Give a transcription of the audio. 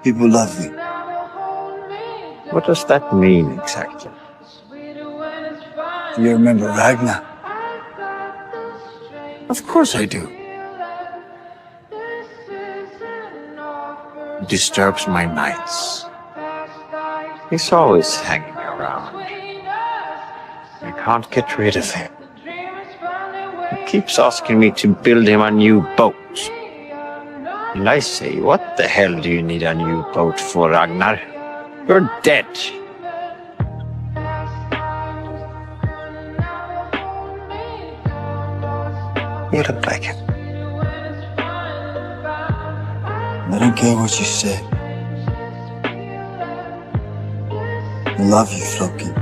People love you. What does that mean exactly? Do you remember Ragnar? Of course I do. He disturbs my nights. He's always hanging around. I can't get rid of him. He keeps asking me to build him a new boat. And I say, what the hell do you need a new boat for, Ragnar? You're dead. You look like him. I don't care what you say. I love you, Floki.